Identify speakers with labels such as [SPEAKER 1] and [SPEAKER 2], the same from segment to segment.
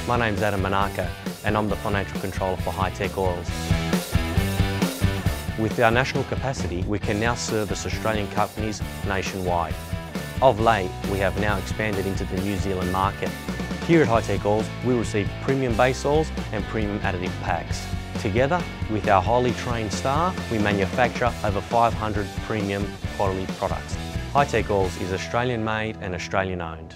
[SPEAKER 1] My name's Adam Manaka and I'm the Financial Controller for Hi-Tech Oils. With our national capacity, we can now service Australian companies nationwide. Of late, we have now expanded into the New Zealand market. Here at Hi-Tech Oils, we receive premium base oils and premium additive packs. Together, with our highly trained staff, we manufacture over 500 premium quality products. Hi-Tech Oils is Australian made and Australian owned.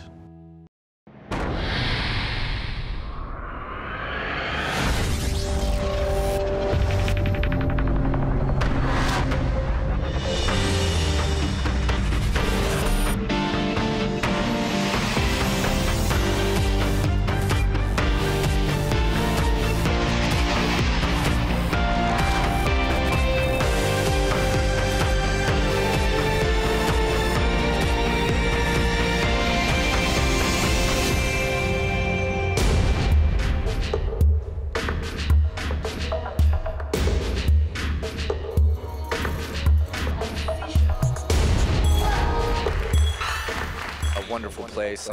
[SPEAKER 2] Wonderful place,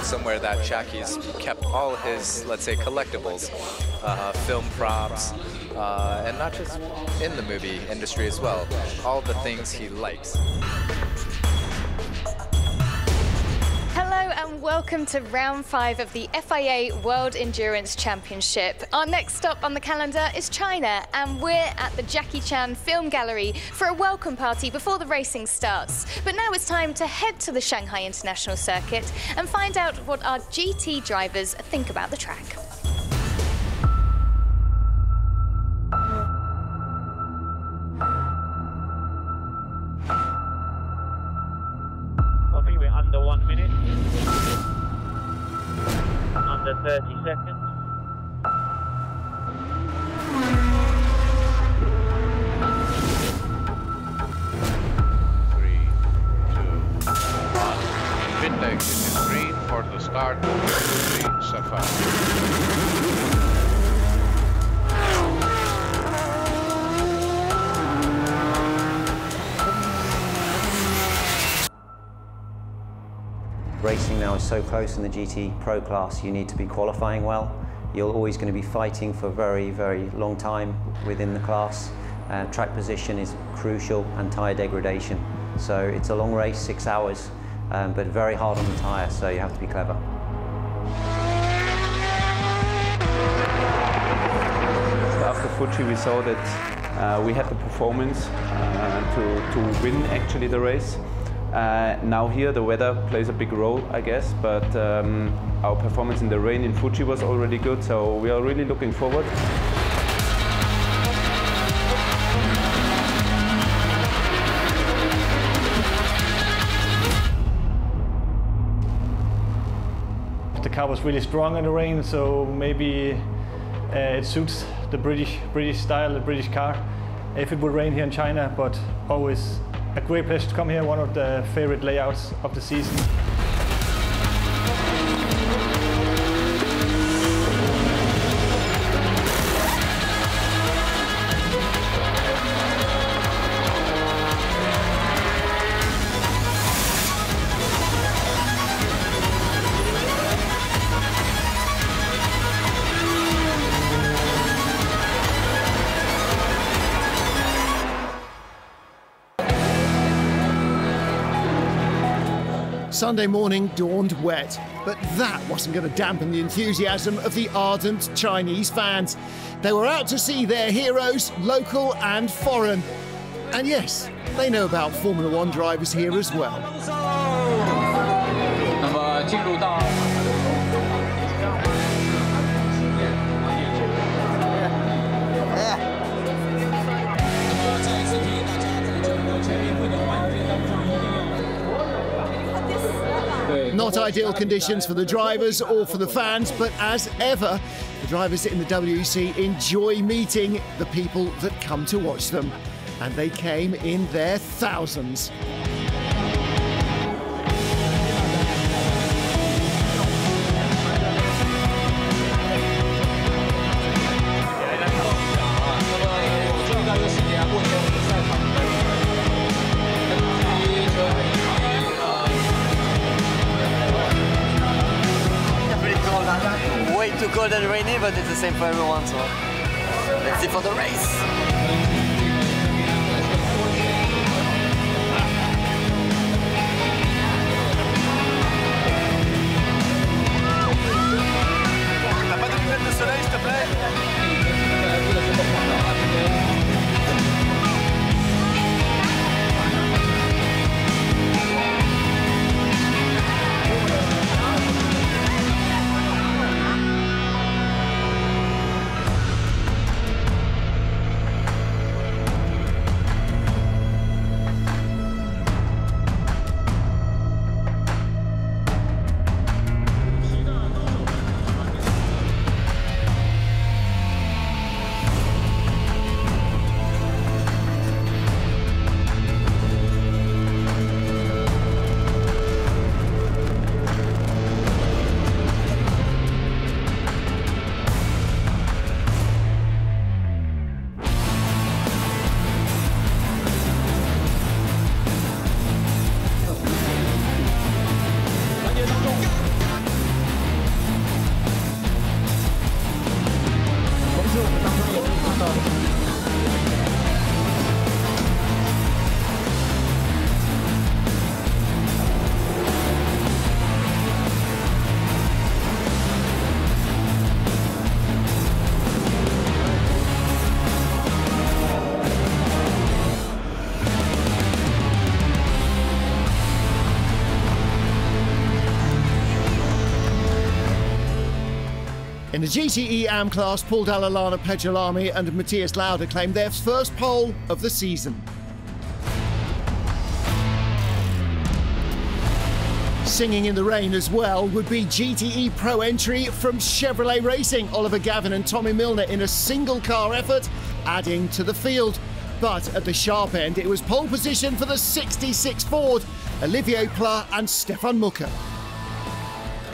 [SPEAKER 2] somewhere that Jackie's kept all his, let's say, collectibles, film props, and not just in the movie industry as well, all the things he likes.
[SPEAKER 3] Hello and welcome to round 5 of the FIA World Endurance Championship. Our next stop on the calendar is China, and we're at the Jackie Chan Film Gallery for a welcome party before the racing starts. But now it's time to head to the Shanghai International Circuit and find out what our GT drivers think about the track.
[SPEAKER 4] I think we're under 1 minute. Under 30 seconds.
[SPEAKER 5] Three, two, one. Pit exit is green for the start of the Safari.
[SPEAKER 6] Racing now is so close in the GT Pro class, you need to be qualifying well. You're always going to be fighting for a very, very long time within the class. Track position is crucial and tyre degradation. So it's a long race, 6 hours, but very hard on the tyre, so you have to be clever.
[SPEAKER 7] After Fuji we saw that we had the performance to win actually the race. Now here the weather plays a big role, I guess, but our performance in the rain in Fuji was already good, so we are really looking forward.
[SPEAKER 8] The car was really strong in the rain, so maybe it suits the British style, the British car, if it would rain here in China, but always a great place to come here, one of the favorite layouts of the season.
[SPEAKER 9] Sunday morning dawned wet, but that wasn't going to dampen the enthusiasm of the ardent Chinese fans. They were out to see their heroes, local and foreign. And yes, they know about Formula One drivers here as well. Not ideal conditions for the drivers or for the fans, but as ever, the drivers in the WEC enjoy meeting the people that come to watch them. And they came in their thousands.
[SPEAKER 10] way too cold and rainy, but it's the same for everyone, so let's see for the race.
[SPEAKER 11] T'as pas de lunettes de soleil, s'il te plaît?
[SPEAKER 9] In the GTE AM class, Paul Dallalana Pedjalami and Matthias Lauda claimed their first pole of the season. Singing in the rain as well would be GTE Pro entry from Chevrolet Racing, Oliver Gavin and Tommy Milner in a single car effort, adding to the field. But at the sharp end, it was pole position for the 66 Ford, Olivier Pla and Stefan Mucker.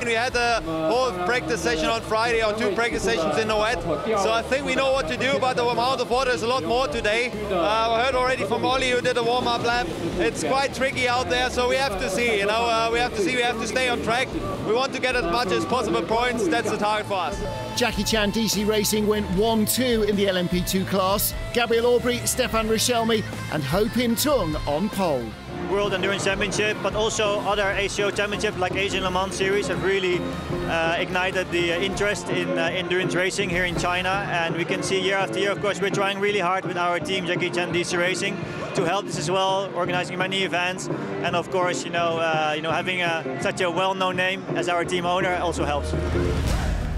[SPEAKER 12] We had a whole practice session on Friday, or 2 practice sessions in the wet, so I think we know what to do, but the amount of water is a lot more today. I heard already from Ollie, who did a warm-up lap, it's quite tricky out there, so we have to see, we have to stay on track. We want to get as much as possible points, that's the target for us.
[SPEAKER 9] Jackie Chan DC Racing went 1-2 in the LMP2 class. Gabriel Aubry, Stefan Richelme and Ho Pin Tung on pole.
[SPEAKER 13] World Endurance Championship, but also other ACO championships like Asian Le Mans Series have really ignited the interest in endurance racing here in China. And we can see year after year, of course, we're trying really hard with our team, Jackie Chan DC Racing, to help this as well, organizing many events. And of course, having such a well-known name as our team owner also helps.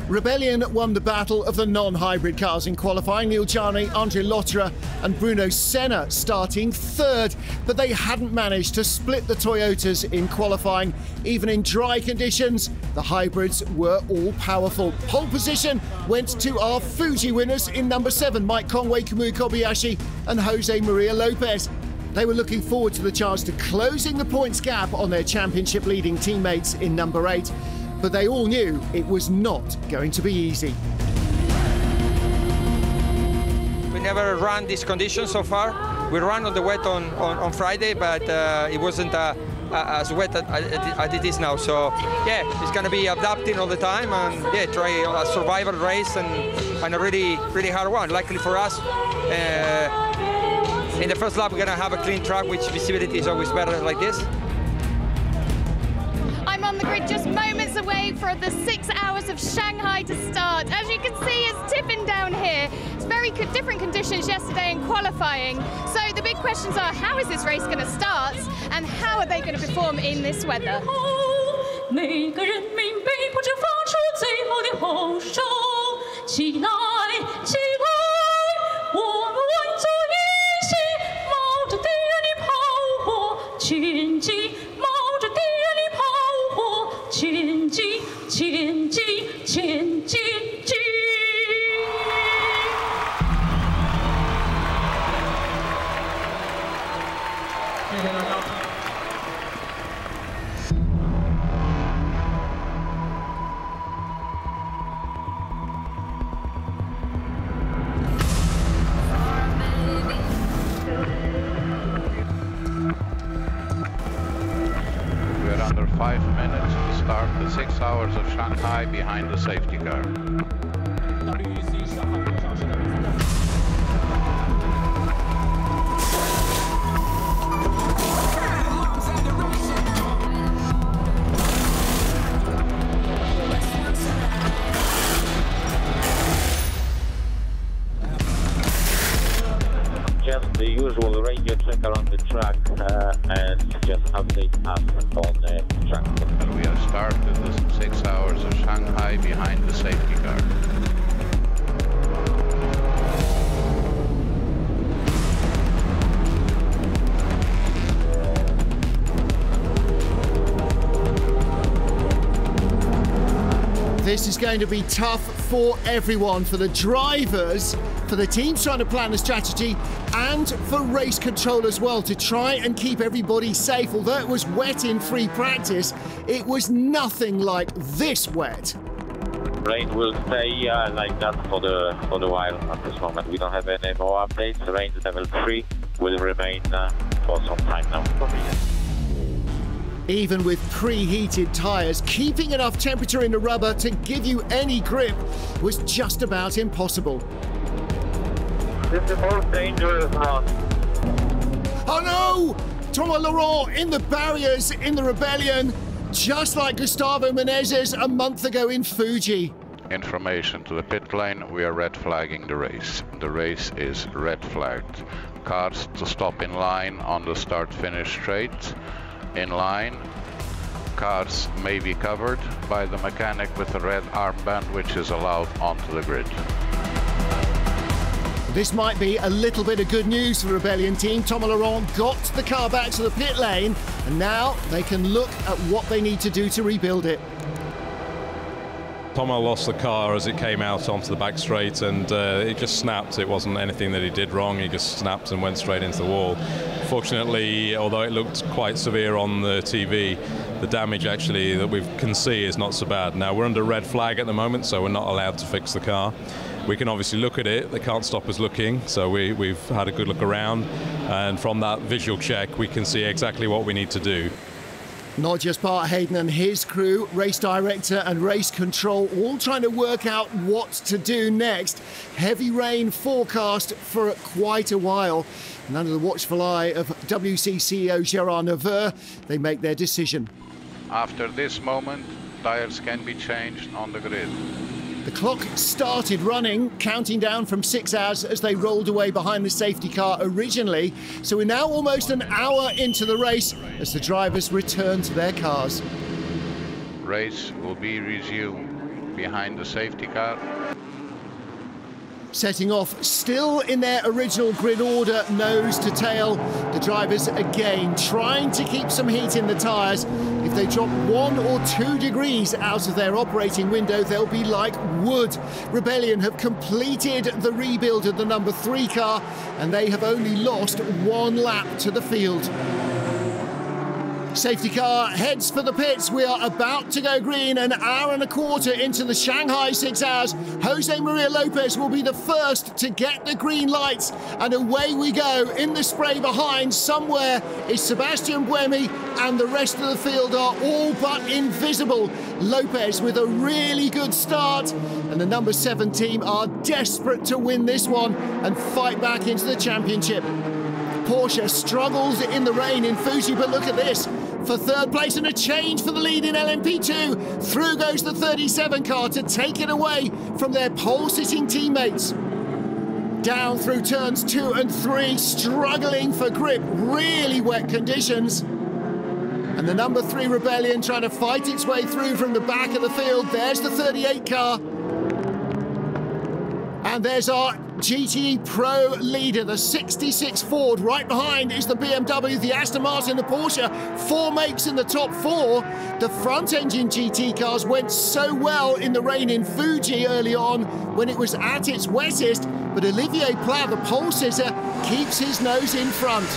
[SPEAKER 9] Rebellion won the battle of the non-hybrid cars in qualifying. Neil Jarni, Andre Lotterer and Bruno Senna starting third, but they hadn't managed to split the Toyotas in qualifying. Even in dry conditions, the hybrids were all powerful. Pole position went to our Fuji winners in number 7, Mike Conway, Kamui Kobayashi and Jose Maria Lopez. They were looking forward to the chance to closing the points gap on their championship leading teammates in number 8. But they all knew it was not going to be easy.
[SPEAKER 14] We never ran these conditions so far. We ran on the wet on Friday, but it wasn't as wet as it is now. So yeah, it's going to be adapting all the time and yeah, try a survival race and a really hard one. Luckily for us, in the first lap we're going to have a clean track, which visibility is always better like this.
[SPEAKER 3] I'm on the grid just moments away for the 6 Hours of Shanghai to start. As you can see, it's tipping down here. It's very different conditions yesterday in qualifying. So the big questions are, how is this race going to start and how are they going to perform in this weather?
[SPEAKER 5] We're under 5 minutes. minutes to start the 6 Hours of Shanghai behind the safety car.
[SPEAKER 4] Just the usual radio check around the track and just update us on the track.
[SPEAKER 5] And we have started the 6 Hours of Shanghai behind the safety car.
[SPEAKER 9] This is going to be tough for everyone, for the drivers, for the teams trying to plan a strategy, and for race control as well, to try and keep everybody safe. Although it was wet in free practice, it was nothing like this wet.
[SPEAKER 4] Rain will stay like that for the while at this moment. We don't have any more updates. Rain level 3 will remain for some time now.
[SPEAKER 9] Even with preheated tyres, keeping enough temperature in the rubber to give you any grip was just about impossible.
[SPEAKER 4] This is the most dangerous one.
[SPEAKER 9] Oh no! Thomas Laurent in the barriers in the Rebellion, just like Gustavo Menezes a month ago in Fuji.
[SPEAKER 5] Information to the pit lane, we are red flagging the race. The race is red flagged. Cars to stop in line on the start-finish straight. In line, cars may be covered by the mechanic with a red armband, which is allowed onto the grid.
[SPEAKER 9] This might be a little bit of good news for the Rebellion team. Thomas Laurent got the car back to the pit lane, and now they can look at what they need to do to rebuild it.
[SPEAKER 15] Thomas lost the car as it came out onto the back straight, and it just snapped. It wasn't anything that he did wrong, he just snapped and went straight into the wall. Fortunately, although it looked quite severe on the TV, the damage actually that we can see is not so bad. Now we're under red flag at the moment, so we're not allowed to fix the car. We can obviously look at it, they can't stop us looking, so we've had a good look around, and from that visual check we can see exactly what we need to do.
[SPEAKER 9] Not just Bart Hayden and his crew, race director and race control, all trying to work out what to do next. Heavy rain forecast for quite a while. And under the watchful eye of WC CEO Gerard Neveu, they make their decision.
[SPEAKER 5] After this moment, tires can be changed on the grid.
[SPEAKER 9] The clock started running, counting down from 6 hours as they rolled away behind the safety car originally. So we're now almost an hour into the race as the drivers return to their cars.
[SPEAKER 5] Race will be resumed behind the safety car.
[SPEAKER 9] Setting off still in their original grid order, nose to tail. The drivers again trying to keep some heat in the tyres. If they drop 1 or 2 degrees out of their operating window, they'll be like wood. Rebellion have completed the rebuild of the number 3 car, and they have only lost 1 lap to the field. Safety car heads for the pits. We are about to go green, an hour and a quarter into the Shanghai 6 hours. Jose Maria Lopez will be the first to get the green lights, and away we go. In the spray behind somewhere is Sebastian Buemi, and the rest of the field are all but invisible. Lopez with a really good start, and the number 7 team are desperate to win this one and fight back into the championship. Porsche struggles in the rain in Fuji, but look at this. For 3rd place and a change for the lead in LMP2. Through goes the 37 car to take it away from their pole-sitting teammates. Down through turns 2 and 3, struggling for grip, really wet conditions. And the number 3 Rebellion trying to fight its way through from the back of the field. There's the 38 car. And there's our GTE Pro leader, the 66 Ford. Right behind is the BMW, the Aston Martin, the Porsche. 4 makes in the top 4. The front-engine GT cars went so well in the rain in Fuji early on when it was at its wettest, but Olivier Pla, the pole sitter, keeps his nose in front.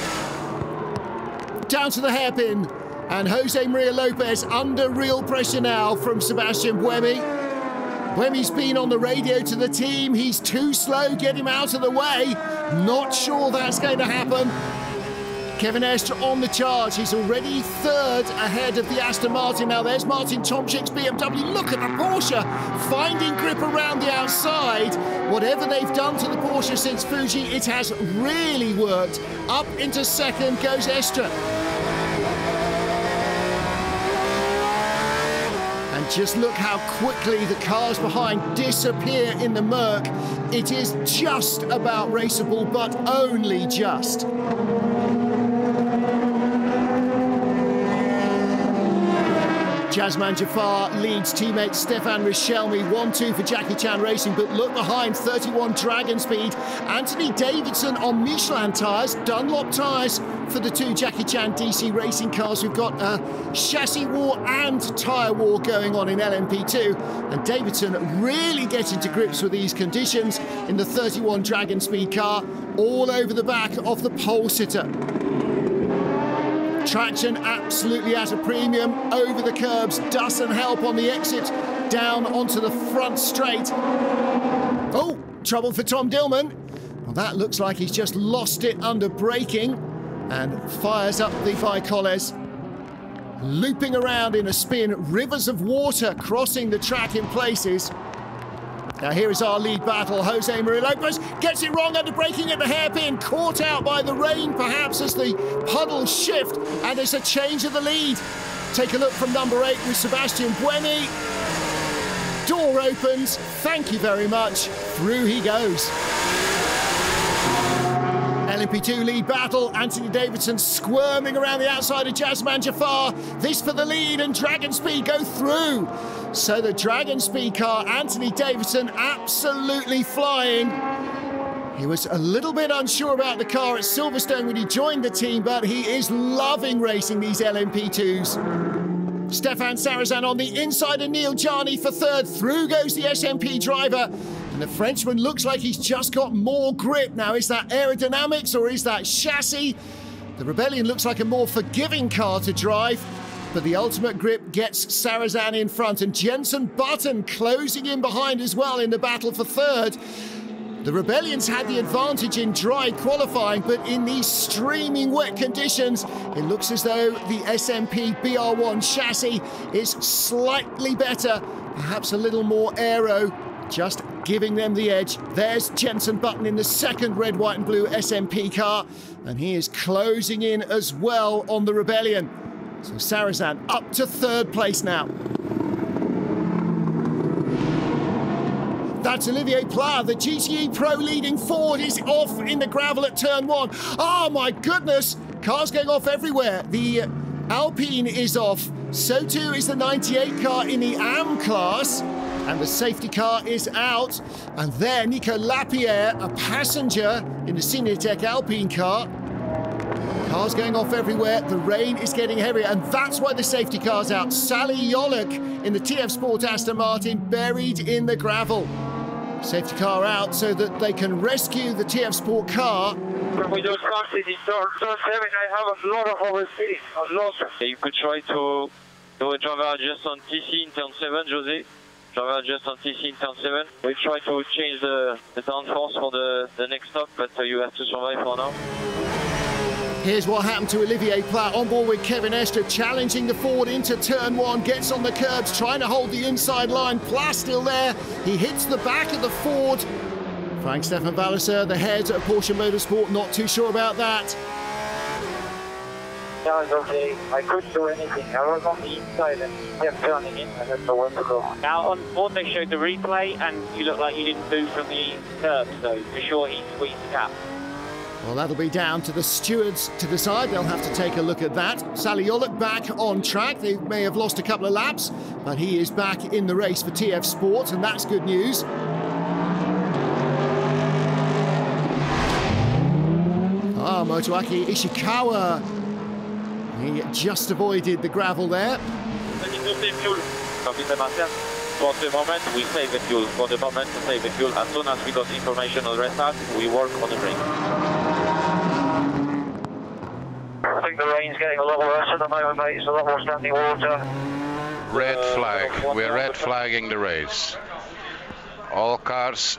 [SPEAKER 9] Down to the hairpin, and Jose Maria Lopez under real pressure now from Sebastian Buemi. Buemi's been on the radio to the team. He's too slow, get him out of the way. Not sure that's going to happen. Kevin Estre on the charge. He's already third ahead of the Aston Martin. Now there's Martin Tomczyk's BMW. Look at the Porsche finding grip around the outside. Whatever they've done to the Porsche since Fuji, it has really worked. Up into second goes Estre. And just look how quickly the cars behind disappear in the murk. It is just about raceable, but only just. Jasman Jafar leads teammate Stefan Richelmy, 1-2 for Jackie Chan Racing, but look behind, 31 Dragon Speed. Anthony Davidson on Michelin tyres, Dunlop tyres for the two Jackie Chan DC Racing cars. We've got a chassis war and tyre war going on in LMP2, and Davidson really getting to grips with these conditions in the 31 Dragon Speed car, all over the back of the pole sitter. Traction absolutely at a premium, over the curbs, doesn't help on the exit, down onto the front straight. Oh, trouble for Tom Dillman. Well, that looks like he's just lost it under braking and fires up the Vicoles. Looping around in a spin, rivers of water crossing the track in places. Now here is our lead battle. Jose Maria Lopez gets it wrong under braking at the hairpin, caught out by the rain perhaps as the puddles shift, and there's a change of the lead. Take a look from number 8 with Sebastian Buemi. Door opens, thank you very much, through he goes. LMP2 lead battle, Anthony Davidson squirming around the outside of Jasman Jafar. This for the lead, and Dragon Speed go through. So the Dragon Speed car, Anthony Davidson absolutely flying. He was a little bit unsure about the car at Silverstone when he joined the team, but he is loving racing these LMP2s. Stefan Sarrazin on the inside of Neil Jani for third. Through goes the SMP driver. And the Frenchman looks like he's just got more grip. Now, is that aerodynamics or is that chassis? The Rebellion looks like a more forgiving car to drive, but the ultimate grip gets Sarrazin in front, and Jenson Button closing in behind as well in the battle for third. The Rebellions had the advantage in dry qualifying, but in these streaming wet conditions, it looks as though the SMP BR1 chassis is slightly better, perhaps a little more aero, just giving them the edge. There's Jenson Button in the second red, white and blue SMP car, and he is closing in as well on the Rebellion. So Sarrazin up to third place now. That's Olivier Pla, the GTE Pro leading forward, is off in the gravel at turn 1. Oh my goodness, cars going off everywhere. The Alpine is off, so too is the 98 car in the AM class, and the safety car is out. And there, Nico Lapierre, a passenger in the Cinetec Alpine car. Cars going off everywhere, the rain is getting heavier, and that's why the safety car's out. Sally Yolek in the TF Sport Aston Martin, buried in the gravel. Safety car out so that they can rescue the TF Sport car.
[SPEAKER 4] With those cars in turn 7, I have a lot of overspeed, a lot. You could try to do a driver adjust on TC in turn 7, Jose. Driver adjust on TC in turn 7. We try to change the downforce for the next stop, but you have to survive for now.
[SPEAKER 9] Here's what happened to Olivier Pla on board with Kevin Estre, challenging the Ford into turn 1, gets on the curbs, trying to hold the inside line. Pla still there. He hits the back of the Ford. Frank-Stefan Walliser, the head of Porsche Motorsport, not too sure about that.
[SPEAKER 4] Yeah, it's okay. I couldn't do anything. I was on the inside and he kept turning in. I had nowhere to go.
[SPEAKER 16] Now, on board they showed the replay and you look like you didn't move from the curb, so for sure he squeezed the cap.
[SPEAKER 9] Well, that'll be down to the stewards to decide. They'll have to take a look at that. Sally Yolek back on track. They may have lost a couple of laps, but he is back in the race for TF Sport, and that's good news. Motoaki Ishikawa. He just avoided the gravel there.
[SPEAKER 4] For the moment, we save the fuel. For the moment, we save the fuel. As soon as we got information on restart, we work on the brake. I think the rain's getting a lot worse at the moment, mate. It's a lot more standing water.
[SPEAKER 5] Red flag. We're red flagging the race. All cars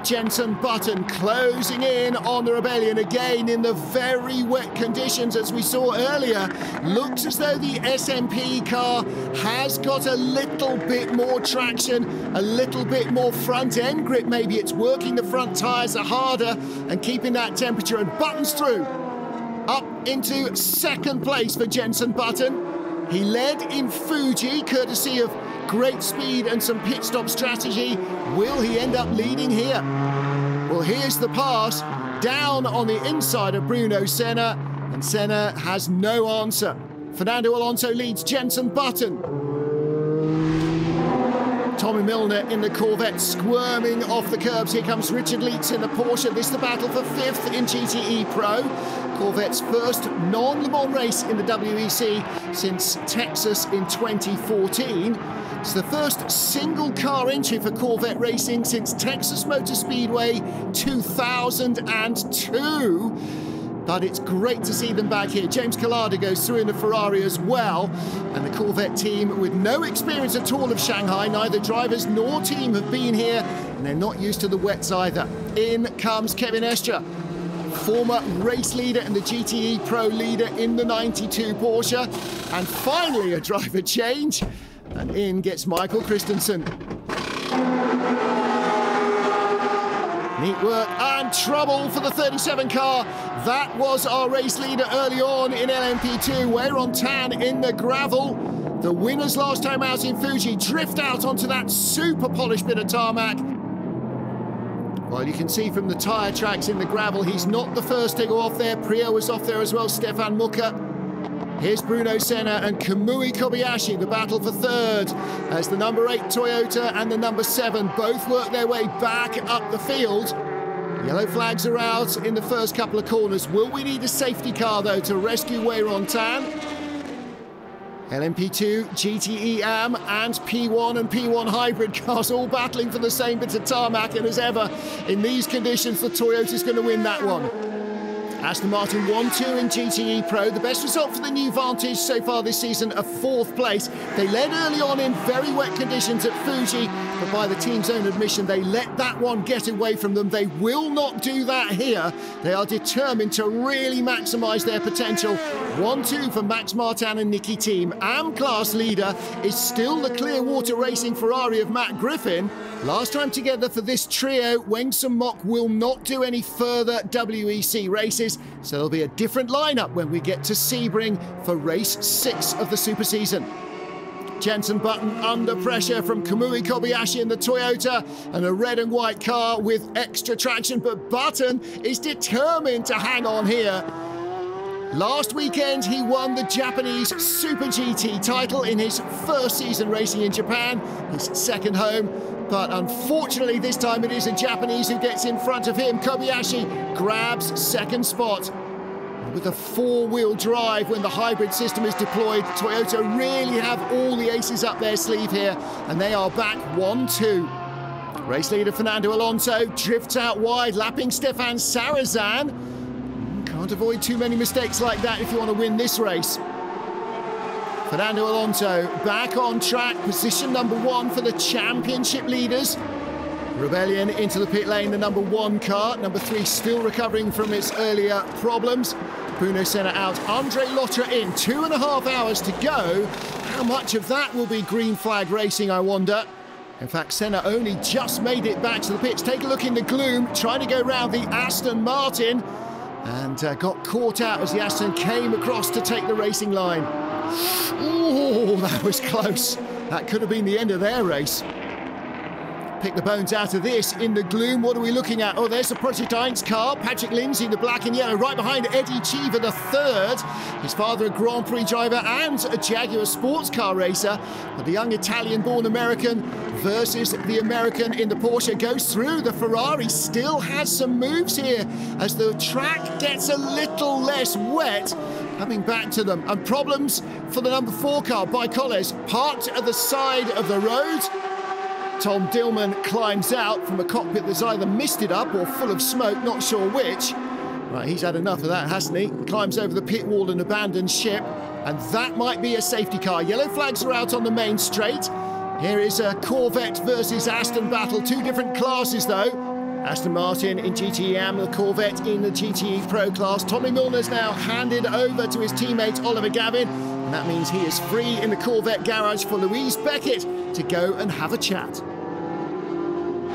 [SPEAKER 9] Jenson Button closing in on the Rebellion again in the very wet conditions as we saw earlier. Looks as though the SMP car has got a little bit more traction, a little bit more front end grip. Maybe it's working the front tyres harder and keeping that temperature, and Button's through. Up into second place for Jenson Button. He led in Fuji, courtesy of great speed and some pit stop strategy. Will he end up leading here? Well, here's the pass down on the inside of Bruno Senna, and Senna has no answer. Fernando Alonso leads Jenson Button. Tommy Milner in the Corvette squirming off the curbs. Here comes Richard Lietz in the Porsche. This is the battle for 5th in GTE Pro. Corvette's first non-Le Mans race in the WEC since Texas in 2014. It's the first single car entry for Corvette racing since Texas Motor Speedway 2002. But it's great to see them back here. James Collada goes through in the Ferrari as well. And the Corvette team with no experience at all of Shanghai. Neither drivers nor team have been here, and they're not used to the wets either. In comes Kevin Estre, former race leader and the GTE Pro leader in the 92 Porsche. And finally a driver change. And in gets Michael Christensen. Neat work and trouble for the 37 car. That was our race leader early on in LMP2. Weiron Tan in the gravel. The winners last time out in Fuji drift out onto that super polished bit of tarmac. Well, you can see from the tyre tracks in the gravel, he's not the first to go off there. Prio was off there as well, Stefan Mucker. Here's Bruno Senna and Kamui Kobayashi, the battle for third, as the number 8 Toyota and the number 7 both work their way back up the field. Yellow flags are out in the first couple of corners. Will we need a safety car, though, to rescue Weiron Tan? LMP2, GTE AM and P1 and P1 hybrid cars all battling for the same bit of tarmac, and as ever, in these conditions, the Toyota's going to win that one. Aston Martin 1-2 in GTE Pro. The best result for the new Vantage so far this season, a 4th place. They led early on in very wet conditions at Fuji, but by the team's own admission, they let that one get away from them. They will not do that here. They are determined to really maximise their potential. 1-2 for Max Martin and Nicky Team. AM class leader is still the Clearwater Racing Ferrari of Matt Griffin. Last time together for this trio, Weng Sun Mok will not do any further WEC races, so there'll be a different lineup when we get to Sebring for race 6 of the Super Season. Jenson Button under pressure from Kamui Kobayashi in the Toyota, and a red and white car with extra traction, but Button is determined to hang on here. Last weekend, he won the Japanese Super GT title in his first season racing in Japan, his second home. But unfortunately, this time it is a Japanese who gets in front of him. Kobayashi grabs second spot. With a 4-wheel drive, when the hybrid system is deployed, Toyota really have all the aces up their sleeve here, and they are back 1-2. Race leader Fernando Alonso drifts out wide, lapping Stefan Sarazan. Can't avoid too many mistakes like that if you want to win this race. Fernando Alonso back on track, position number 1 for the championship leaders. Rebellion into the pit lane, the number 1 car. Number 3 still recovering from its earlier problems. Bruno Senna out, Andre Lotter in, 2.5 hours to go. How much of that will be green flag racing, I wonder? In fact, Senna only just made it back to the pits. Take a look in the gloom, trying to go round the Aston Martin, and got caught out as the Aston came across to take the racing line. Oh, that was close. That could have been the end of their race. Pick the bones out of this in the gloom. What are we looking at? Oh, there's the Project Heinz car. Patrick Lindsay, the black and yellow, right behind Eddie Cheever, the 3rd. His father, a Grand Prix driver and a Jaguar sports car racer. But the young Italian-born American versus the American in the Porsche goes through. The Ferrari still has some moves here as the track gets a little less wet. Coming back to them. And problems for the number 4 car, Bicoles, parked at the side of the road. Tom Dillman climbs out from a cockpit that's either misted up or full of smoke, not sure which. Right, he's had enough of that, hasn't he? Climbs over the pit wall and abandons ship. And that might be a safety car. Yellow flags are out on the main straight. Here is a Corvette versus Aston battle. 2 different classes, though. Aston Martin in GTE-AM, the Corvette in the GTE Pro class. Tommy Milner's now handed over to his teammate Oliver Gavin, and that means he is free in the Corvette garage for Louise Beckett to go and have a chat.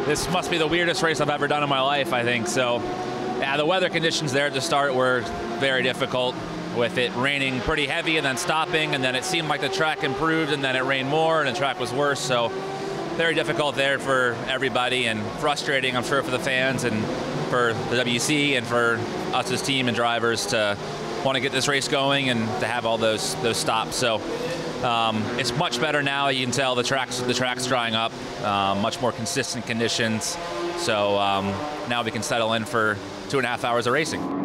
[SPEAKER 17] This must be the weirdest race I've ever done in my life, I think. So, yeah, the weather conditions there to start were very difficult, with it raining pretty heavy and then stopping, and then it seemed like the track improved and then it rained more and the track was worse. So very difficult there for everybody and frustrating, I'm sure, for the fans and for the WC and for us as team and drivers to want to get this race going and to have all those stops. So it's much better now. You can tell the track's drying up, much more consistent conditions. So now we can settle in for 2.5 hours of racing.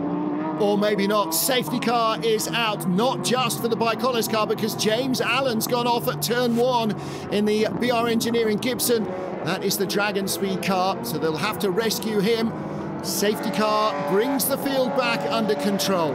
[SPEAKER 9] Or maybe not. Safety car is out, not just for the Bike Honours car, because James Allen's gone off at turn 1 in the BR Engineering Gibson. That is the Dragon Speed car, so they'll have to rescue him. Safety car brings the field back under control.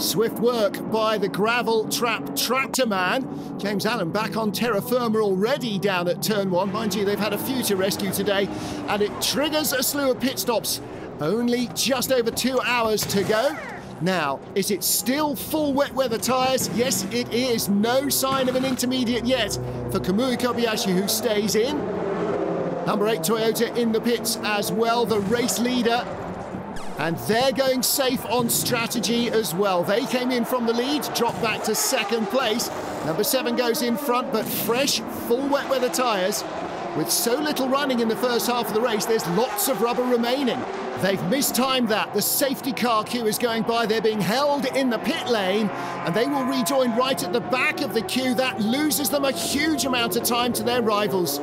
[SPEAKER 9] Swift work by the gravel trap tractor man. James Allen back on terra firma already down at turn 1. Mind you, they've had a few to rescue today, and it triggers a slew of pit stops. Only just over 2 hours to go. Now, is it still full wet weather tyres? Yes, it is. No sign of an intermediate yet for Kamui Kobayashi, who stays in. Number 8 Toyota in the pits as well, the race leader. And they're going safe on strategy as well. They came in from the lead, dropped back to 2nd place. Number 7 goes in front, but fresh, full wet weather tyres. With so little running in the first half of the race, there's lots of rubber remaining. They've mistimed that. The safety car queue is going by. They're being held in the pit lane, and they will rejoin right at the back of the queue. That loses them a huge amount of time to their rivals.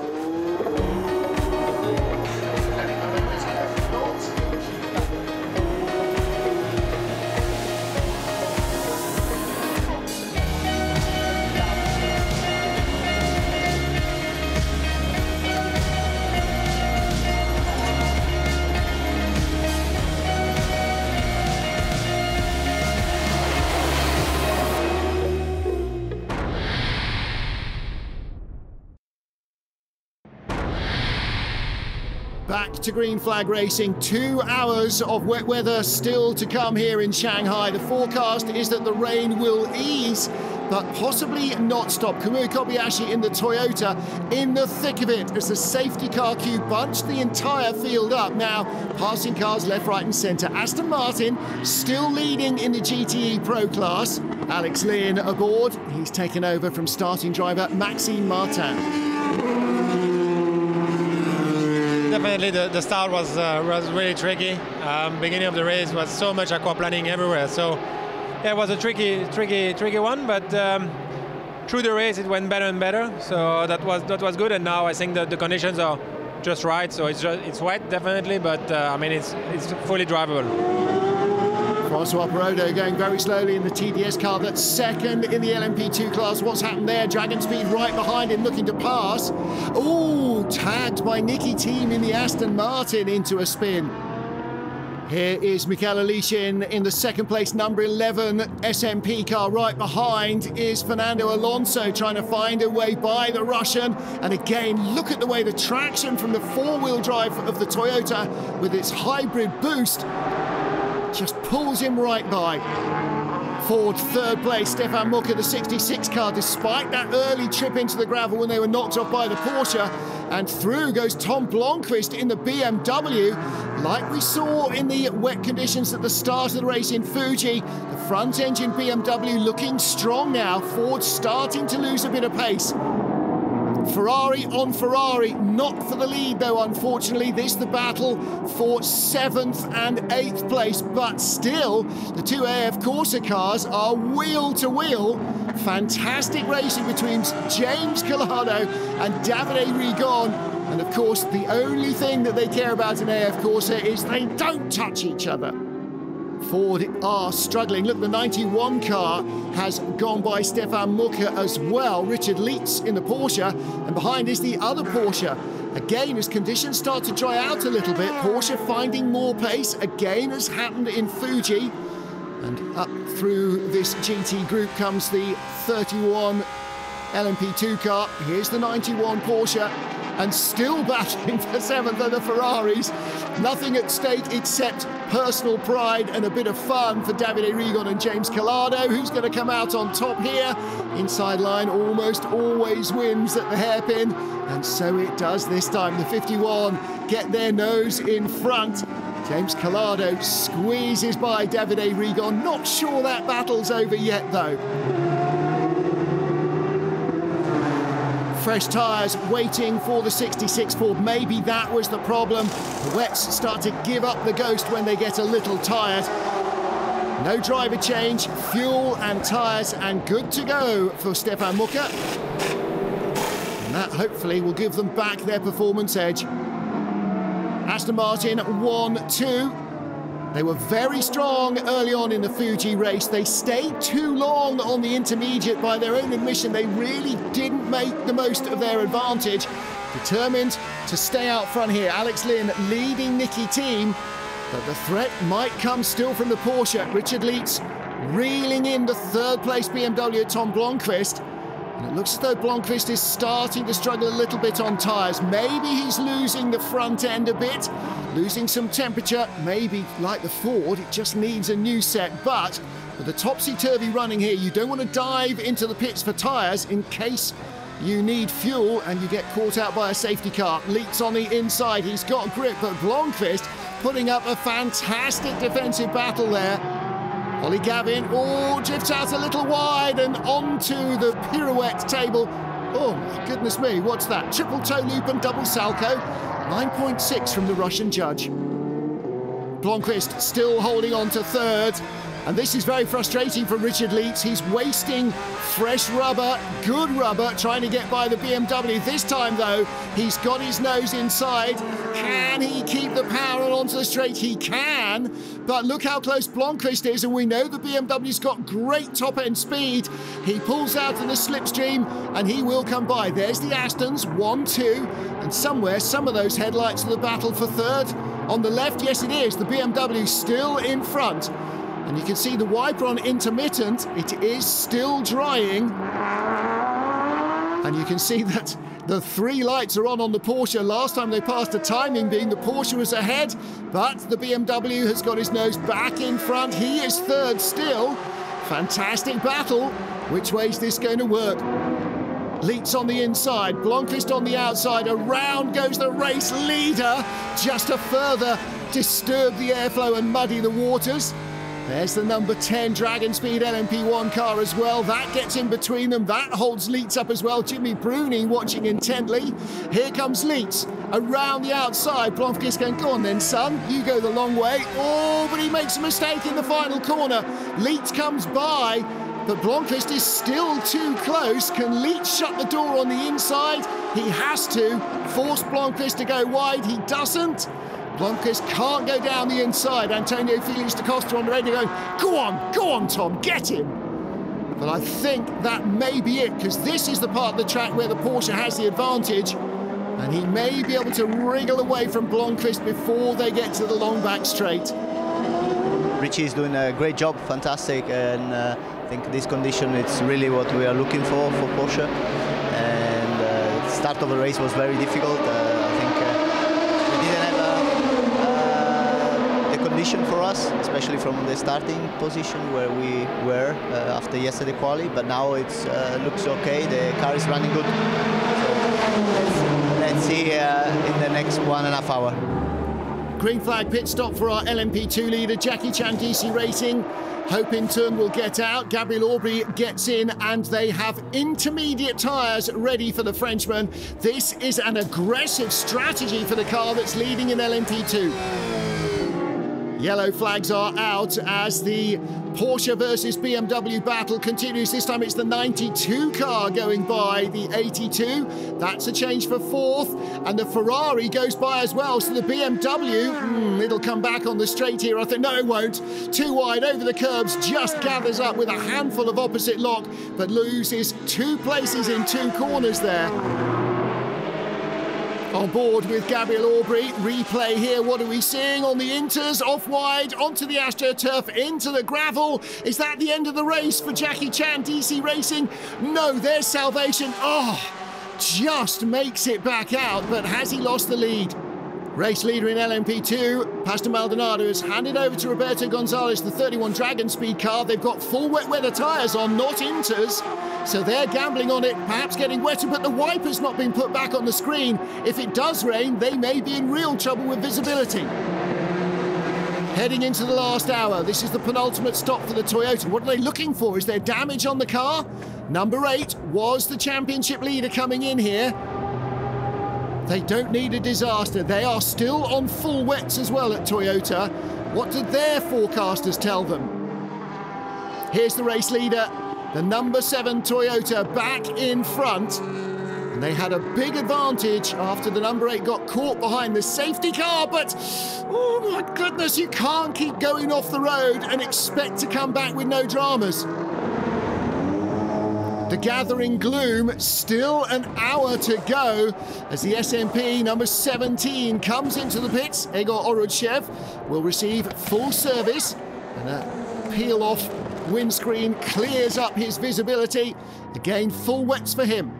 [SPEAKER 9] Back to green flag racing. 2 hours of wet weather still to come here in Shanghai. The forecast is that the rain will ease, but possibly not stop. Kamui Kobayashi in the Toyota in the thick of it as the safety car queue bunched the entire field up. Now, passing cars left, right and centre. Aston Martin still leading in the GTE Pro class. Alex Lynn aboard. He's taken over from starting driver Maxime Martin.
[SPEAKER 18] Definitely the start was really tricky. Beginning of the race was so much aquaplaning everywhere. So yeah, it was a tricky one, but through the race it went better and better. So that was good. And now I think that the conditions are just right. So it's wet definitely, but I mean it's fully drivable.
[SPEAKER 9] Francois Perraudot going very slowly in the TDS car. That's 2nd in the LMP2 class. What's happened there? Dragon Speed right behind him, looking to pass. Ooh, tagged by Nicky Thiem in the Aston Martin into a spin. Here is Michael Alishin in the 2nd place, number 11 SMP car. Right behind is Fernando Alonso trying to find a way by the Russian. And again, look at the way the traction from the 4-wheel drive of the Toyota with its hybrid boost just pulls him right by. Ford 3rd place, Stefan Mucker, the 66 car, despite that early trip into the gravel when they were knocked off by the Porsche. And through goes Tom Blomqvist in the BMW, like we saw in the wet conditions at the start of the race in Fuji. The front engine BMW looking strong now. Ford starting to lose a bit of pace. Ferrari on Ferrari, not for the lead though, unfortunately. This the battle for 7th and 8th place, but still the 2 AF Corsa cars are wheel to wheel. Fantastic racing between James Calado and Davide Rigon, and of course the only thing that they care about in AF Corsa is they don't touch each other. Ford are struggling. Look, the 91 car has gone by Stefan Mucker as well. Richard Lietz in the Porsche, and behind is the other Porsche. Again, as conditions start to dry out a little bit, Porsche finding more pace, again as happened in Fuji. And up through this GT group comes the 31 LMP2 car. Here's the 91 Porsche, and still battling for 7th are the Ferraris. Nothing at stake except personal pride and a bit of fun for Davide Rigon and James Collado. Who's going to come out on top here? Inside line almost always wins at the hairpin, and so it does this time. The 51 get their nose in front. James Collado squeezes by Davide Rigon. Not sure that battle's over yet, though. Fresh tyres waiting for the 66 Ford. Maybe that was the problem. The wets start to give up the ghost when they get a little tired. No driver change, fuel and tyres, and good to go for Stefan Mucker. And that hopefully will give them back their performance edge. Aston Martin 1-2. They were very strong early on in the Fuji race. They stayed too long on the intermediate. By their own admission, they really didn't make the most of their advantage. Determined to stay out front here. Alex Lynn leading Nicky team, but the threat might come still from the Porsche. Richard Lietz reeling in the 3rd place BMW at Tom Blomqvist. And it looks as though Blomqvist is starting to struggle a little bit on tyres. Maybe he's losing the front end a bit, losing some temperature. Maybe, like the Ford, it just needs a new set. But with the topsy-turvy running here, you don't want to dive into the pits for tyres in case you need fuel and you get caught out by a safety car. Lietz on the inside, he's got grip, but Blomqvist putting up a fantastic defensive battle there. Ollie Gavin, drifts out a little wide and onto the pirouette table. Oh my goodness me, what's that? Triple toe loop and double salco. 9.6 from the Russian judge. Blomqvist still holding on to 3rd. And this is very frustrating for Richard Lietz. He's wasting fresh rubber, good rubber, trying to get by the BMW. This time, though, he's got his nose inside. Can he keep the power onto the straight? He can, but look how close Blomqvist is, and we know the BMW's got great top-end speed. He pulls out in the slipstream, and he will come by. There's the Astons, 1-2, and somewhere, some of those headlights are the battle for 3rd. On the left, yes it is, the BMW still in front. And you can see the wiper on intermittent, it is still drying. And you can see that the 3 lights are on the Porsche. Last time they passed a timing being the Porsche was ahead, but the BMW has got his nose back in front. He is 3rd still. Fantastic battle. Which way is this going to work? Lietz on the inside, Blomqvist on the outside. Around goes the race leader, just to further disturb the airflow and muddy the waters. There's the number 10 Dragon Speed LMP1 car as well. That gets in between them. That holds Lietz up as well. Jimmy Bruni watching intently. Here comes Lietz around the outside. Blomqvist going, go on then, son. You go the long way. Oh, but he makes a mistake in the final corner. Lietz comes by, but Blomqvist is still too close. Can Lietz shut the door on the inside? He has to. Force Blomqvist to go wide. He doesn't. Blomqvist can't go down the inside. Antonio Felix da Costa on the radio going, go on, Tom, get him. But I think that may be it, because this is the part of the track where the Porsche has the advantage, and he may be able to wriggle away from Blomqvist before they get to the long back straight.
[SPEAKER 19] Richie is doing a great job, fantastic, and I think this condition it's really what we are looking for Porsche. And the start of the race was very difficult. I think we didn't have condition for us, especially from the starting position where we were after yesterday quali, but now it looks okay. The car is running good. So let's see in the next 1.5 hours.
[SPEAKER 9] Green flag pit stop for our LMP2 leader, Jackie Chan DC Racing. Hope in turn will get out. Gabriel Aubry gets in, and they have intermediate tyres ready for the Frenchman. This is an aggressive strategy for the car that's leading in LMP2. Yellow flags are out as the Porsche versus BMW battle continues. This time it's the 92 car going by the 82. That's a change for 4th. And the Ferrari goes by as well. So the BMW, it'll come back on the straight here. I think, no, it won't. Too wide over the curbs, just gathers up with a handful of opposite lock, but loses 2 places in 2 corners there. On board with Gabriel Aubry. Replay here. What are we seeing on the Inters? Off wide, onto the AstroTurf, into the gravel. Is that the end of the race for Jackie Chan DC Racing? No, there's salvation. Oh, just makes it back out, but has he lost the lead? Race leader in LMP2, Pastor Maldonado, has handed over to Roberto Gonzalez the 31 Dragon Speed car. They've got full wet weather tyres on, not Inters, so they're gambling on it, perhaps getting wetter, but the wiper's not been put back on the screen. If it does rain, they may be in real trouble with visibility. Heading into the last hour, this is the penultimate stop for the Toyota. What are they looking for? Is there damage on the car? Number 8 was the championship leader coming in here. They don't need a disaster. They are still on full wets as well at Toyota. What did their forecasters tell them? Here's the race leader, the number 7 Toyota, back in front. And they had a big advantage after the number 8 got caught behind the safety car, but oh my goodness, you can't keep going off the road and expect to come back with no dramas. The gathering gloom, still an hour to go as the SMP number 17 comes into the pits. Egor Orodchev will receive full service, and that peel-off windscreen clears up his visibility. Again, full wets for him.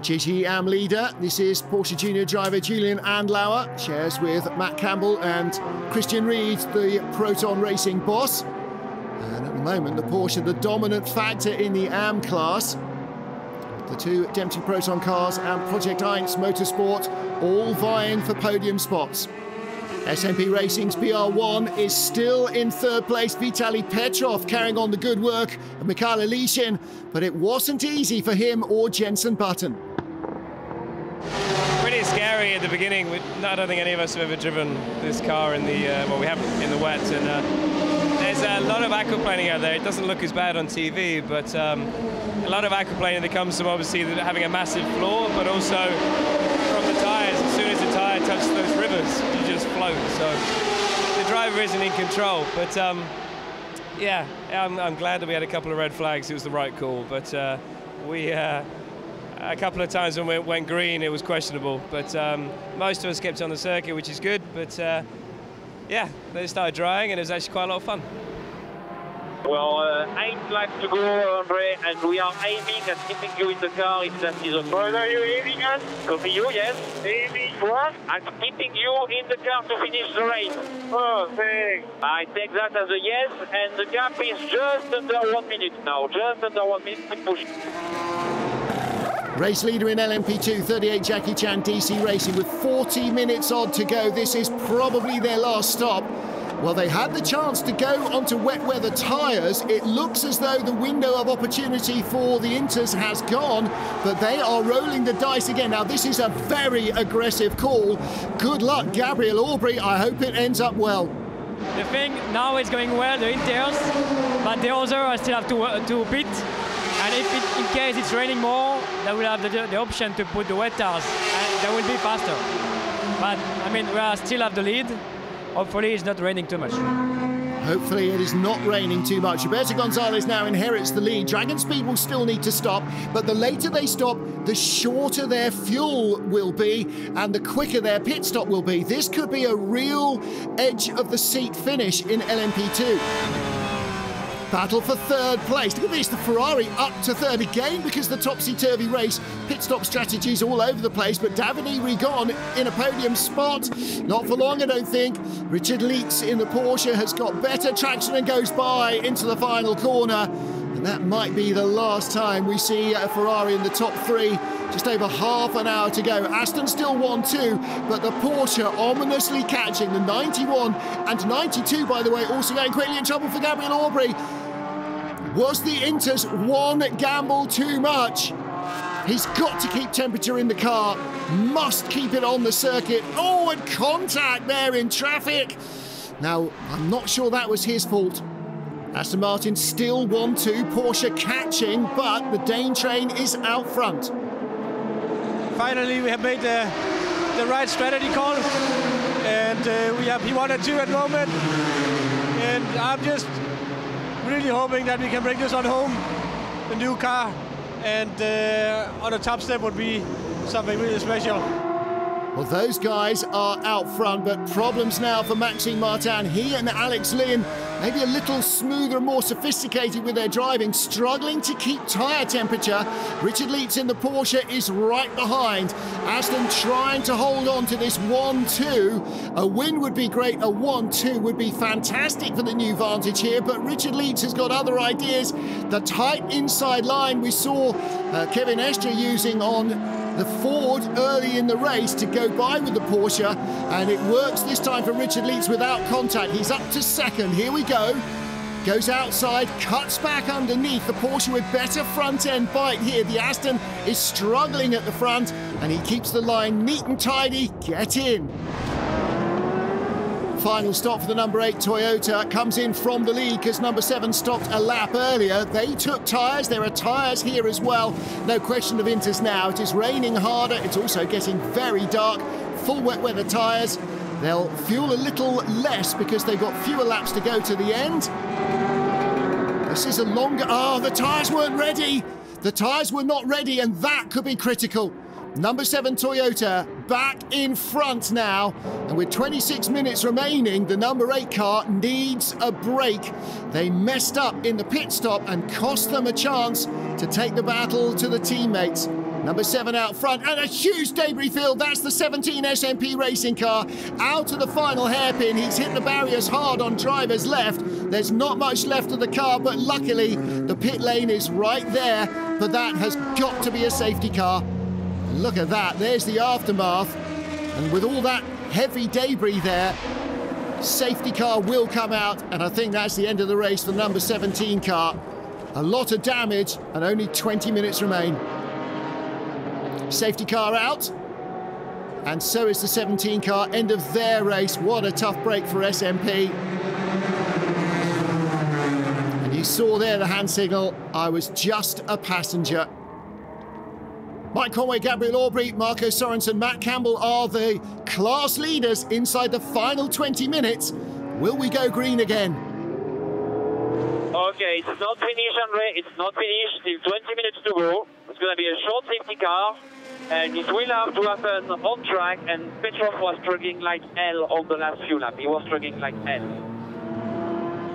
[SPEAKER 9] GTAM leader, this is Porsche Junior driver Julian Andlauer, shares with Matt Campbell and Christian Reed, the Proton Racing boss. And at the moment, the Porsche, the dominant factor in the AM class. The 2 Dempsey Proton cars and Project 1 Motorsport all vying for podium spots. SMP Racing's BR1 is still in 3rd place. Vitaly Petrov carrying on the good work of Mikhail Alishin, but it wasn't easy for him or Jenson Button.
[SPEAKER 20] Pretty scary at the beginning. I don't think any of us have ever driven this car in the, well, we haven't in the wet. And there's a lot of aquaplaning out there. It doesn't look as bad on TV, but a lot of aquaplaning that comes from obviously having a massive floor, but also from the tyres. As soon as the tyre touches those rivers, you just float. So the driver isn't in control. But yeah, I'm glad that we had a couple of red flags. It was the right call. But a couple of times when we went green, it was questionable. But most of us kept on the circuit, which is good. But yeah, they started drying, and it was actually quite a lot of fun.
[SPEAKER 4] Well, 8 laps to go, Andre, and we are aiming at keeping you in the car if that is okay. What are you aiming at? Copy you, yes. Aiming what? At keeping you in the car to finish the race. Oh, thanks. I take that as a yes, and the gap is just under 1 minute now. Just under 1 minute to push.
[SPEAKER 9] Race leader in LMP2, 38 Jackie Chan DC Racing with 40 minutes odd to go. This is probably their last stop. Well, they had the chance to go onto wet weather tyres. It looks as though the window of opportunity for the Inters has gone, but they are rolling the dice again. Now, this is a very aggressive call. Good luck, Gabriel Aubry. I hope it ends up well.
[SPEAKER 21] The thing now is going well, the Inters, but the other I still have to pit. And if in case it's raining more, they will have the option to put the wet tires, and they will be faster. But I mean, we still have the lead. Hopefully it's not raining too much.
[SPEAKER 9] Hopefully it is not raining too much. Roberto Gonzalez now inherits the lead. Dragon Speed will still need to stop, but the later they stop, the shorter their fuel will be and the quicker their pit stop will be. This could be a real edge of the seat finish in LMP2. Battle for 3rd place. Look at this, the Ferrari up to 3rd again because the topsy-turvy race. Pit stop strategies all over the place, but Davide Rigon in a podium spot. Not for long, I don't think. Richard Leitz in the Porsche has got better traction and goes by into the final corner. And that might be the last time we see a Ferrari in the top 3. Just over half an hour to go. Aston still 1-2, but the Porsche ominously catching the 91 and 92, by the way, also going quickly in trouble for Gabriel Aubry. Was the Inters one gamble too much? He's got to keep temperature in the car, must keep it on the circuit. Oh, and contact there in traffic. Now, I'm not sure that was his fault. Aston Martin still 1-2, Porsche catching, but the Dane train is out front.
[SPEAKER 18] Finally, we have made the right strategy call, and we have P1 and 2 at the moment. And I'm just really hoping that we can bring this on home, the new car, and on a top step would be something really special.
[SPEAKER 9] Well, those guys are out front, but problems now for Maxime Martin. He and Alex Lynn, maybe a little smoother, more sophisticated with their driving, struggling to keep tyre temperature. Richard Leeds in the Porsche is right behind. Aston trying to hold on to this 1-2. A win would be great, a 1-2 would be fantastic for the new Vantage here, but Richard Leeds has got other ideas. The tight inside line we saw Kevin Estre using on the Ford early in the race to go by with the Porsche, and it works this time for Richard Leeds without contact. He's up to second. Here we go. Goes outside, cuts back underneath. The Porsche with better front end bite here. The Aston is struggling at the front, and he keeps the line neat and tidy. Get in. Final stop for the number 8 Toyota, comes in from the lead because number 7 stopped a lap earlier. They took tyres, there are tyres here as well. No question of inters now. It is raining harder, it's also getting very dark. Full wet weather tyres. They'll fuel a little less because they've got fewer laps to go to the end. This is a longer, the tyres weren't ready. The tyres were not ready, and that could be critical. Number 7 Toyota back in front now, and with 26 minutes remaining, the number 8 car needs a break. They messed up in the pit stop and cost them a chance to take the battle to the teammates. Number 7 out front, and a huge debris field. That's the 17 SMP racing car out to the final hairpin. He's hit the barriers hard on driver's left. There's not much left of the car, but luckily the pit lane is right there, but that has got to be a safety car. Look at that, there's the aftermath. And with all that heavy debris there, safety car will come out, and I think that's the end of the race for the number 17 car. A lot of damage and only 20 minutes remain. Safety car out, and so is the 17 car. End of their race. What a tough break for SMP. And you saw there the hand signal, I was just a passenger. Mike Conway, Gabriel Aubrey, Marco Sorensen, Matt Campbell are the class leaders inside the final 20 minutes. Will we go green again?
[SPEAKER 16] Okay, it's not finished, Andre. It's not finished. Still 20 minutes to go. It's going to be a short safety car, and it will have to happen on track. And Petrov was struggling like hell on the last few laps. He was struggling like hell.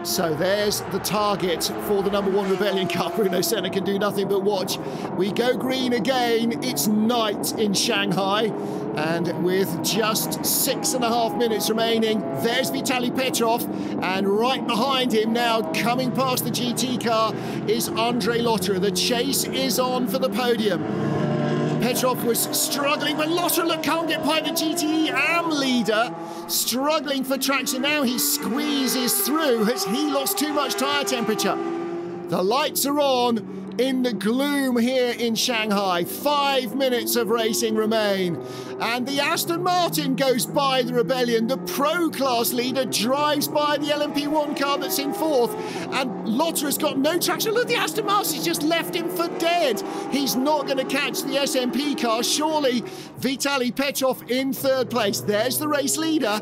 [SPEAKER 9] So there's the target for the number 1 Rebellion car. Bruno Senna can do nothing but watch. We go green again. It's night in Shanghai, and with just 6.5 minutes remaining, there's Vitaly Petrov, and right behind him now, coming past the GT car, is Andre Lotterer. The chase is on for the podium. Petrov was struggling, but Lotterer can't get by the GTE AM leader. Struggling for traction now, he squeezes through. Has he lost too much tyre temperature? The lights are on in the gloom here in Shanghai. 5 minutes of racing remain. And the Aston Martin goes by the Rebellion. The Pro Class leader drives by the LMP1 car that's in 4th. And Lotterer's got no traction. Look, the Aston Martin's just left him for dead. He's not going to catch the SMP car. Surely Vitaly Petrov in 3rd place. There's the race leader.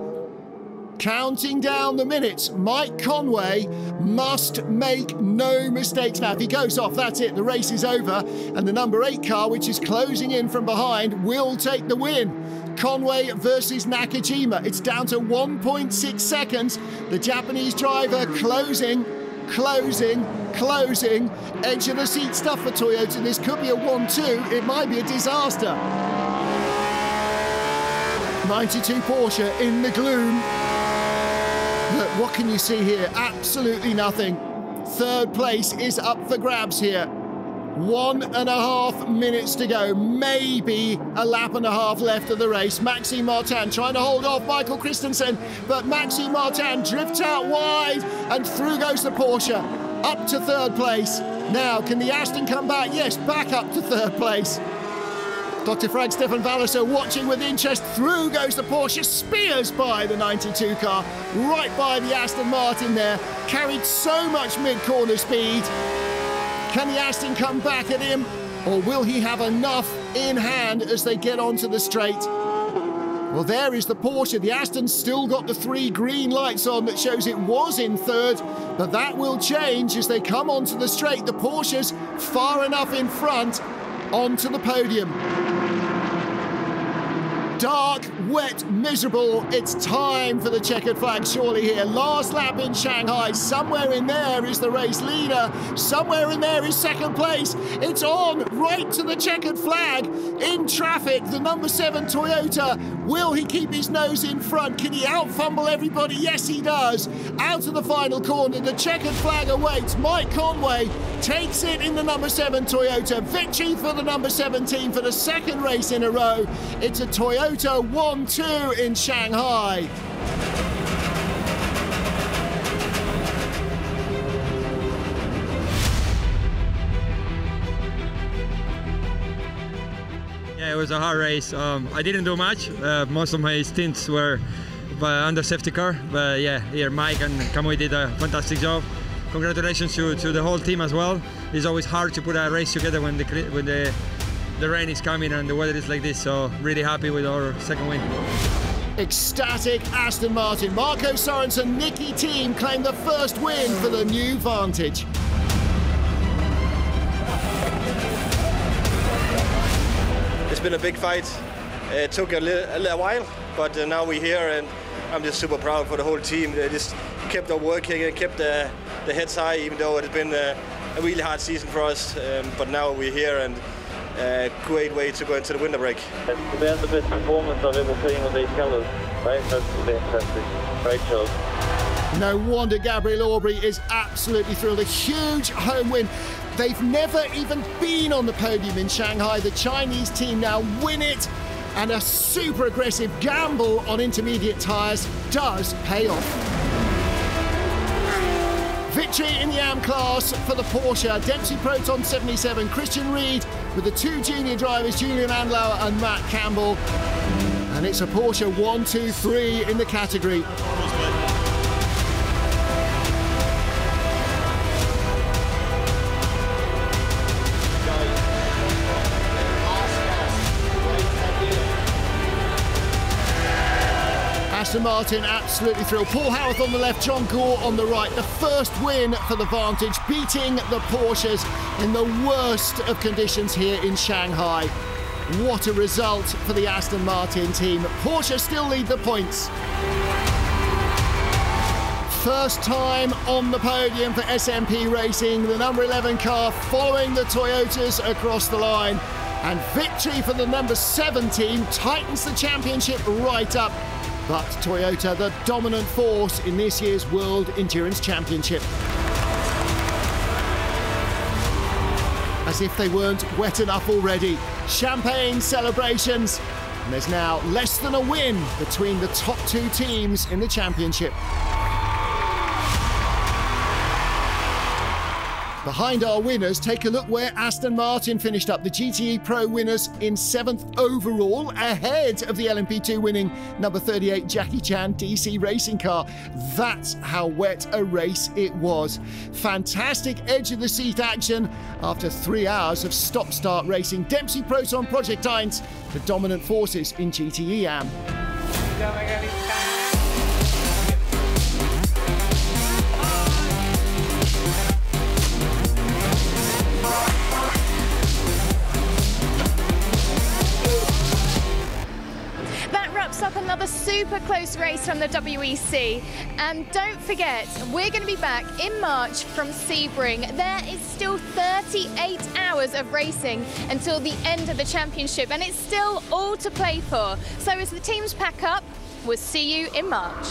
[SPEAKER 9] Counting down the minutes, Mike Conway must make no mistakes now. If he goes off, that's it, the race is over, and the number 8 car, which is closing in from behind, will take the win. Conway versus Nakajima. It's down to 1.6 seconds. The Japanese driver closing. Edge of the seat stuff for Toyota. This could be a 1-2. It might be a disaster. 92 Porsche in the gloom. Look, what can you see here? Absolutely nothing. 3rd place is up for grabs here. 1.5 minutes to go. Maybe a lap and a half left of the race. Maxime Martin trying to hold off Michael Christensen, but Maxime Martin drifts out wide, and through goes the Porsche. Up to 3rd place. Now, can the Aston come back? Yes, back up to 3rd place. Dr. Frank Stefan Walliser watching with interest. Through goes the Porsche, spears by the 92 car, right by the Aston Martin there. Carried so much mid-corner speed. Can the Aston come back at him, or will he have enough in hand as they get onto the straight? Well, there is the Porsche. The Aston's still got the 3 green lights on that shows it was in 3rd, but that will change as they come onto the straight. The Porsche's far enough in front onto the podium. Dark, wet, miserable. It's time for the checkered flag surely here. Last lap in Shanghai. Somewhere in there is the race leader. Somewhere in there is second place. It's on right to the checkered flag. In traffic, the number 7 Toyota. Will he keep his nose in front? Can he out-fumble everybody? Yes, he does. Out of the final corner, the checkered flag awaits. Mike Conway takes it in the number 7 Toyota. Victory for the number 17 for the second race in a row. It's a Toyota 1-2 in Shanghai.
[SPEAKER 1] Yeah, it was a hard race. I didn't do much. Most of my stints were under safety car. But yeah, here Mike and Kamui did a fantastic job. Congratulations to the whole team as well. It's always hard to put a race together when the rain is coming and the weather is like this, so really happy with our second win.
[SPEAKER 9] Ecstatic Aston Martin. Marco Sorensen, Nicky team claim the first win for the new Vantage.
[SPEAKER 2] It's been a big fight. It took a little while, but now we're here and I'm just super proud for the whole team. They just kept on working and kept the heads high, even though it has been a really hard season for us. But now we're here and great way to go into the winter break.
[SPEAKER 4] We had the best performance I've ever seen on these colours, right? That's fantastic. Great job.
[SPEAKER 9] No wonder Gabriel Aubry is absolutely thrilled. A huge home win. They've never even been on the podium in Shanghai. The Chinese team now win it, and a super aggressive gamble on intermediate tyres does pay off. Victory in the AM class for the Porsche. Dempsey Proton 77, Christian Reed with the 2 junior drivers, Julian Andlauer and Matt Campbell. And it's a Porsche 1-2-3 in the category. Aston Martin absolutely thrilled. Paul Howarth on the left, John Gore on the right. The first win for the Vantage, beating the Porsches in the worst of conditions here in Shanghai. What a result for the Aston Martin team. Porsche still lead the points. First time on the podium for SMP Racing, the number 11 car following the Toyotas across the line. And victory for the number 7 team tightens the championship right up. But Toyota, the dominant force in this year's World Endurance Championship. As if they weren't wet enough already. Champagne celebrations. And there's now less than a win between the top 2 teams in the championship. Behind our winners, take a look where Aston Martin finished up. The GTE Pro winners in 7th overall, ahead of the LMP2 winning number 38 Jackie Chan DC racing car. That's how wet a race it was. Fantastic edge of the seat action after 3 hours of stop-start racing. Dempsey Proton Projectines, the dominant forces in GTE AM.
[SPEAKER 3] Up another super close race from the WEC, and don't forget, we're going to be back in March from Sebring. There is still 38 hours of racing until the end of the championship, and it's still all to play for. So as the teams pack up, we'll see you in March.